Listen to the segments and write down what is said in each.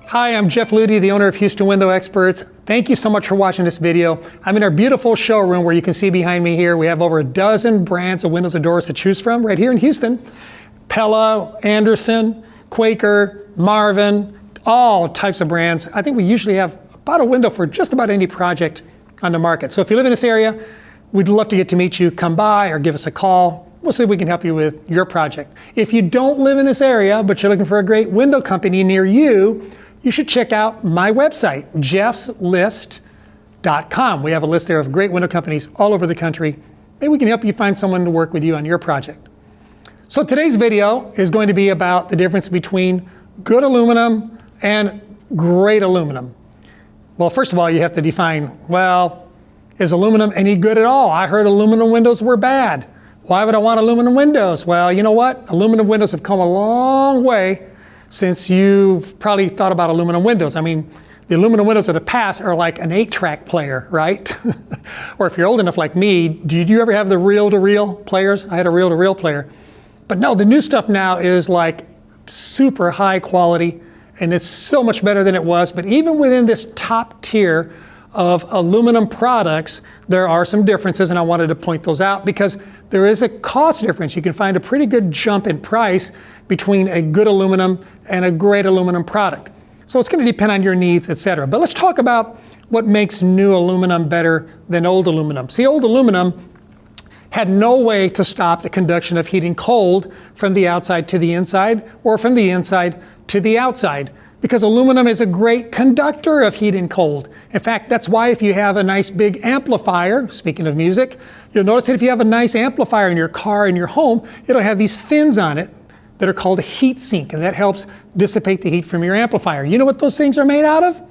Hi, I'm Jeff Ludy, the owner of Houston Window Experts. Thank you so much for watching this video. I'm in our beautiful showroom where you can see behind me here. We have over a dozen brands of windows and doors to choose from right here in Houston. Pella, Anderson, Quaker, Marvin, all types of brands. I think we usually have about a window for just about any project on the market. So if you live in this area, we'd love to get to meet you. Come by or give us a call. We'll see if we can help you with your project. If you don't live in this area, but you're looking for a great window company near you, you should check out my website, jeffslist.com. We have a list there of great window companies all over the country. Maybe we can help you find someone to work with you on your project. So today's video is going to be about the difference between good aluminum and great aluminum. Well, first of all, you have to define, well, is aluminum any good at all? I heard aluminum windows were bad. Why would I want aluminum windows? Well, you know what? Aluminum windows have come a long way since you've probably thought about aluminum windows. I mean, the aluminum windows of the past are like an 8-track player, right? Or if you're old enough like me, did you ever have the reel-to-reel players? I had a reel-to-reel player. But no, the new stuff now is like super high quality, and it's so much better than it was. But even within this top tier of aluminum products, there are some differences, and I wanted to point those out because there is a cost difference. You can find a pretty good jump in price between a good aluminum and a great aluminum product. So it's going to depend on your needs, etc. But let's talk about what makes new aluminum better than old aluminum. See, old aluminum had no way to stop the conduction of heat and cold from the outside to the inside or from the inside to the outside, because aluminum is a great conductor of heat and cold. In fact, that's why if you have a nice big amplifier, speaking of music, you'll notice that if you have a nice amplifier in your car, in your home, it'll have these fins on it that are called a heat sink, and that helps dissipate the heat from your amplifier. You know what those things are made out of?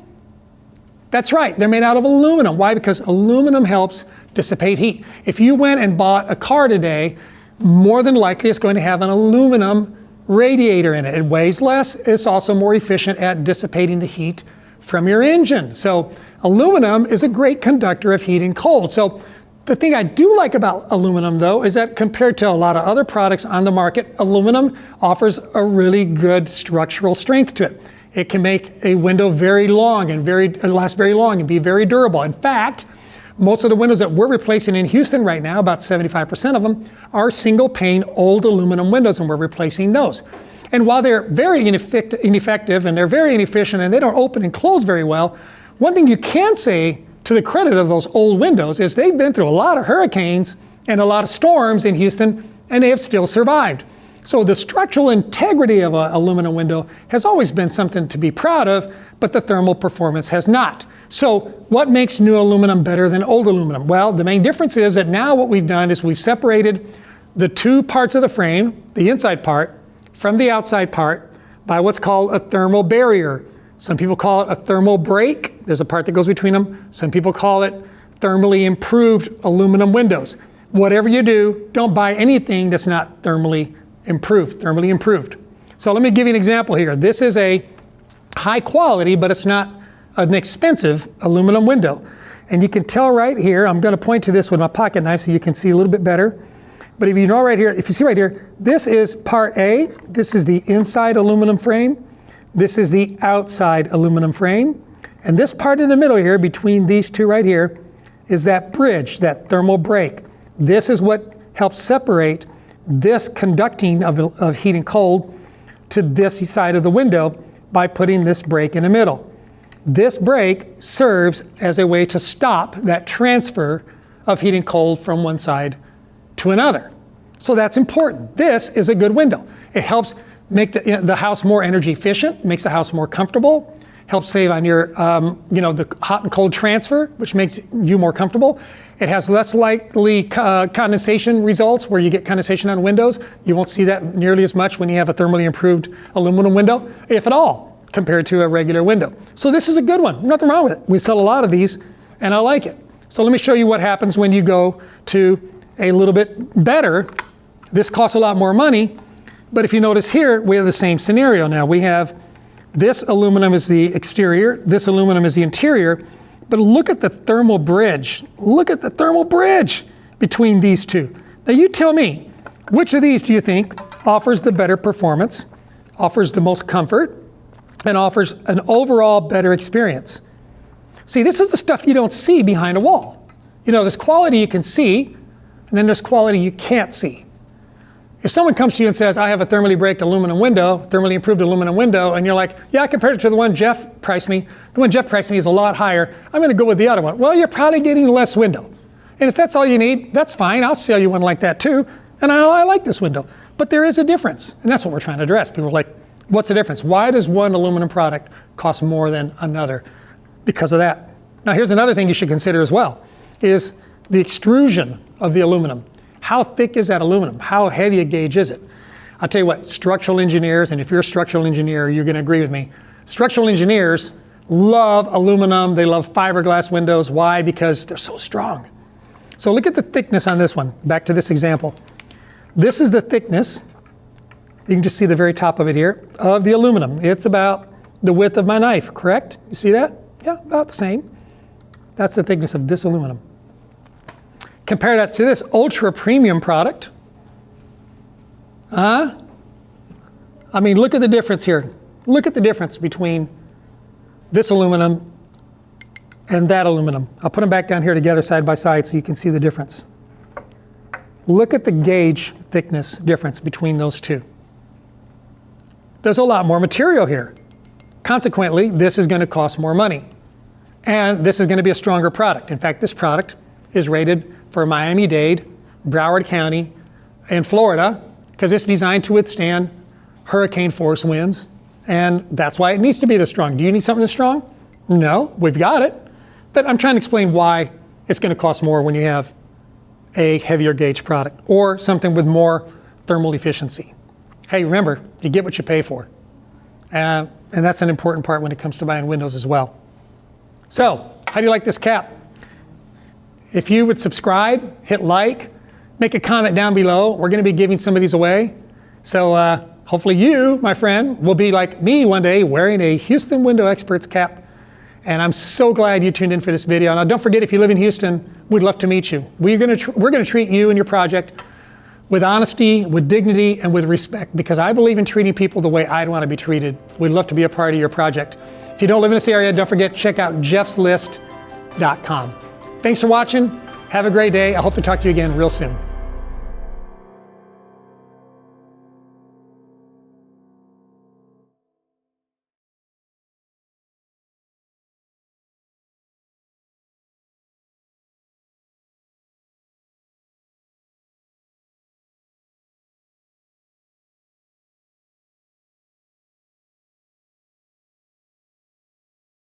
That's right, they're made out of aluminum. Why? Because aluminum helps dissipate heat. If you went and bought a car today, more than likely it's going to have an aluminum radiator in it. It weighs less. It's also more efficient at dissipating the heat from your engine. So aluminum is a great conductor of heat and cold. So the thing I do like about aluminum, though, is that compared to a lot of other products on the market, aluminum offers a really good structural strength to it. It can make a window very long and last very long and be very durable. In fact, most of the windows that we're replacing in Houston right now, about 75% of them, are single pane old aluminum windows, and we're replacing those. And while they're very ineffective and they're very inefficient and they don't open and close very well, one thing you can say to the credit of those old windows is they've been through a lot of hurricanes and a lot of storms in Houston, and they have still survived. So the structural integrity of an aluminum window has always been something to be proud of, but the thermal performance has not. So what makes new aluminum better than old aluminum? Well, the main difference is that now what we've done is we've separated the two parts of the frame, the inside part, from the outside part by what's called a thermal barrier. Some people call it a thermal break. There's a part that goes between them. Some people call it thermally improved aluminum windows. Whatever you do, don't buy anything that's not thermally improved. So let me give you an example here. This is a high quality, but it's not an expensive aluminum window. And you can tell right here, I'm going to point to this with my pocket knife so you can see a little bit better. But if you know right here, if you see right here, this is part A. This is the inside aluminum frame. This is the outside aluminum frame. And this part in the middle here, between these two right here, is that bridge, that thermal break. This is what helps separate this conducting of heat and cold to this side of the window by putting this break in the middle. This break serves as a way to stop that transfer of heat and cold from one side to another. So that's important. This is a good window. It helps make the house more energy efficient, makes the house more comfortable, helps save on your, the hot and cold transfer, which makes you more comfortable. It has less likely condensation results where you get condensation on windows. You won't see that nearly as much when you have a thermally improved aluminum window, if at all, compared to a regular window. So this is a good one. Nothing wrong with it. We sell a lot of these, and I like it. So let me show you what happens when you go to a little bit better. This costs a lot more money, but if you notice here, we have the same scenario now. We have this aluminum is the exterior, this aluminum is the interior, but look at the thermal bridge. Look at the thermal bridge between these two. Now you tell me, which of these do you think offers the better performance, offers the most comfort, and offers an overall better experience. See, this is the stuff you don't see behind a wall. You know, there's quality you can see, and then there's quality you can't see. If someone comes to you and says, I have a thermally braked aluminum window, thermally improved aluminum window, and you're like, yeah, I compared it to the one Jeff priced me. The one Jeff priced me is a lot higher. I'm going to go with the other one. Well, you're probably getting less window. And if that's all you need, that's fine. I'll sell you one like that too. And I like this window. But there is a difference. And that's what we're trying to address. People are like, what's the difference? Why does one aluminum product cost more than another? Because of that. Now, here's another thing you should consider as well, is the extrusion of the aluminum. How thick is that aluminum? How heavy a gauge is it? I'll tell you what, structural engineers, and if you're a structural engineer, you're going to agree with me. Structural engineers love aluminum. They love fiberglass windows. Why? Because they're so strong. So look at the thickness on this one. Back to this example. This is the thickness. You can just see the very top of it here, of the aluminum. It's about the width of my knife, correct? You see that? Yeah, about the same. That's the thickness of this aluminum. Compare that to this ultra premium product. I mean, look at the difference here. Look at the difference between this aluminum and that aluminum. I'll put them back down here together side by side so you can see the difference. Look at the gauge thickness difference between those two. There's a lot more material here. Consequently, this is going to cost more money. And this is going to be a stronger product. In fact, this product is rated for Miami-Dade, Broward County, and Florida, because it's designed to withstand hurricane force winds. And that's why it needs to be this strong. Do you need something this strong? No, we've got it. But I'm trying to explain why it's going to cost more when you have a heavier gauge product or something with more thermal efficiency. Hey, remember, you get what you pay for. And that's an important part when it comes to buying windows as well. So, how do you like this cap? If you would subscribe, hit like, make a comment down below. We're going to be giving some of these away. So hopefully you, my friend, will be like me one day wearing a Houston Window Experts cap. And I'm so glad you tuned in for this video. Now don't forget, if you live in Houston, we'd love to meet you. We're going to treat you and your project with honesty, with dignity, and with respect, because I believe in treating people the way I'd want to be treated. We'd love to be a part of your project. If you don't live in this area, don't forget to check out jeffslist.com. Thanks for watching. Have a great day. I hope to talk to you again real soon.